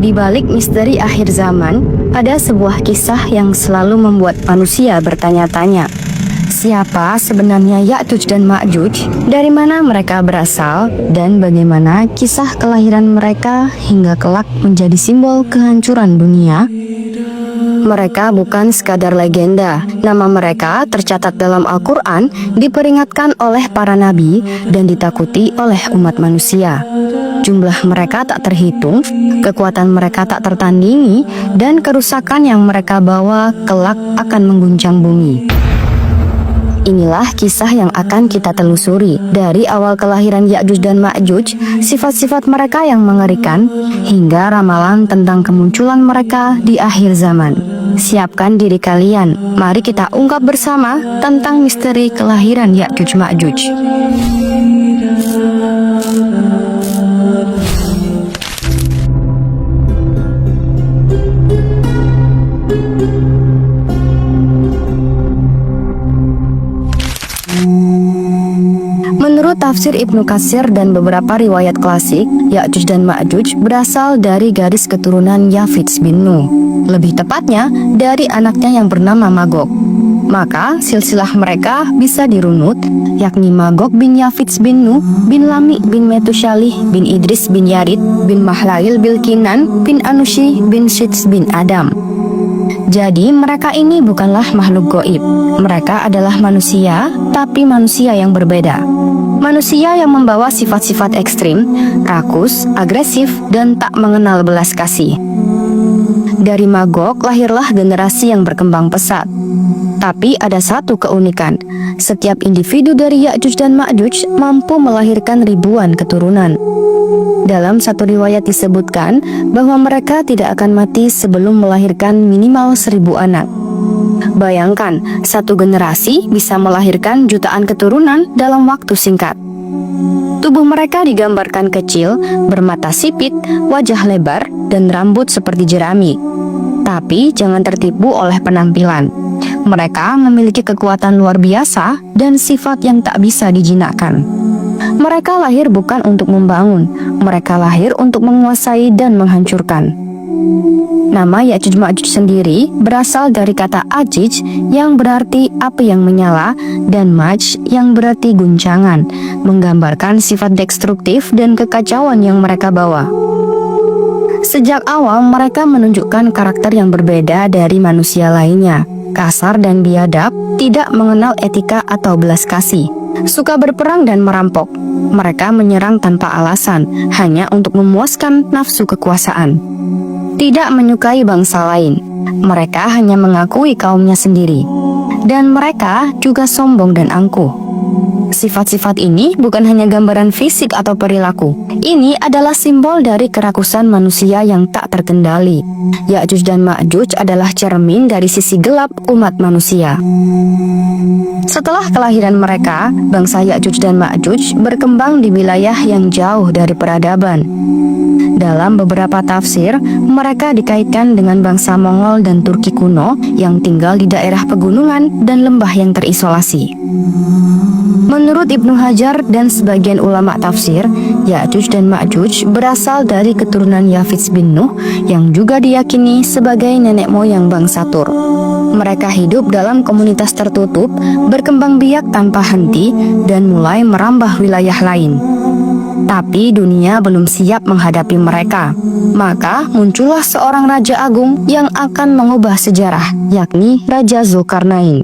Di balik misteri akhir zaman, ada sebuah kisah yang selalu membuat manusia bertanya-tanya. Siapa sebenarnya Ya'juj dan Ma'juj? Dari mana mereka berasal? Dan bagaimana kisah kelahiran mereka hingga kelak menjadi simbol kehancuran dunia? Mereka bukan sekadar legenda. Nama mereka tercatat dalam Al-Quran, diperingatkan oleh para nabi, dan ditakuti oleh umat manusia. Jumlah mereka tak terhitung, kekuatan mereka tak tertandingi, dan kerusakan yang mereka bawa kelak akan mengguncang bumi. Inilah kisah yang akan kita telusuri. Dari awal kelahiran Ya'juj dan Ma'juj, sifat-sifat mereka yang mengerikan, hingga ramalan tentang kemunculan mereka di akhir zaman. Siapkan diri kalian, mari kita ungkap bersama tentang misteri kelahiran Ya'juj Ma'juj. Menurut tafsir Ibnu Katsir dan beberapa riwayat klasik, Ya'juj dan Ma'juj berasal dari garis keturunan Yafits bin Nuh. Lebih tepatnya, dari anaknya yang bernama Magog. Maka, silsilah mereka bisa dirunut, yakni Magog bin Yafits bin Nuh, bin Lami bin Metusyalih, bin Idris bin Yarid, bin Mahlail bin Kinan, bin Anushi, bin Shits bin Adam. Jadi mereka ini bukanlah makhluk goib. Mereka adalah manusia, tapi manusia yang berbeda. Manusia yang membawa sifat-sifat ekstrim, rakus, agresif, dan tak mengenal belas kasih. Dari Magog lahirlah generasi yang berkembang pesat. Tapi ada satu keunikan, setiap individu dari Ya'juj dan Ma'juj mampu melahirkan ribuan keturunan. Dalam satu riwayat disebutkan bahwa mereka tidak akan mati sebelum melahirkan minimal 1000 anak. Bayangkan, satu generasi bisa melahirkan jutaan keturunan dalam waktu singkat. Tubuh mereka digambarkan kecil, bermata sipit, wajah lebar, dan rambut seperti jerami. Tapi jangan tertipu oleh penampilan. Mereka memiliki kekuatan luar biasa dan sifat yang tak bisa dijinakkan. Mereka lahir bukan untuk membangun, mereka lahir untuk menguasai dan menghancurkan. Nama Ya'juj Ma'juj sendiri berasal dari kata Ajij yang berarti api yang menyala dan Maj yang berarti guncangan, menggambarkan sifat destruktif dan kekacauan yang mereka bawa. Sejak awal mereka menunjukkan karakter yang berbeda dari manusia lainnya, kasar dan biadab, tidak mengenal etika atau belas kasih, suka berperang dan merampok. Mereka menyerang tanpa alasan, hanya untuk memuaskan nafsu kekuasaan. Tidak menyukai bangsa lain, mereka hanya mengakui kaumnya sendiri. Dan mereka juga sombong dan angkuh. Sifat-sifat ini bukan hanya gambaran fisik atau perilaku. Ini adalah simbol dari kerakusan manusia yang tak terkendali. Ya'juj dan Ma'juj adalah cermin dari sisi gelap umat manusia. Setelah kelahiran mereka, bangsa Ya'juj dan Ma'juj berkembang di wilayah yang jauh dari peradaban. Dalam beberapa tafsir, mereka dikaitkan dengan bangsa Mongol dan Turki kuno yang tinggal di daerah pegunungan dan lembah yang terisolasi. Menurut Ibnu Hajar dan sebagian ulama tafsir, Ya'juj dan Ma'juj berasal dari keturunan Yafits bin Nuh yang juga diyakini sebagai nenek moyang bangsa Tur. Mereka hidup dalam komunitas tertutup, berkembang biak tanpa henti, dan mulai merambah wilayah lain. Tapi dunia belum siap menghadapi mereka. Maka muncullah seorang raja agung yang akan mengubah sejarah, yakni Raja Zulkarnain.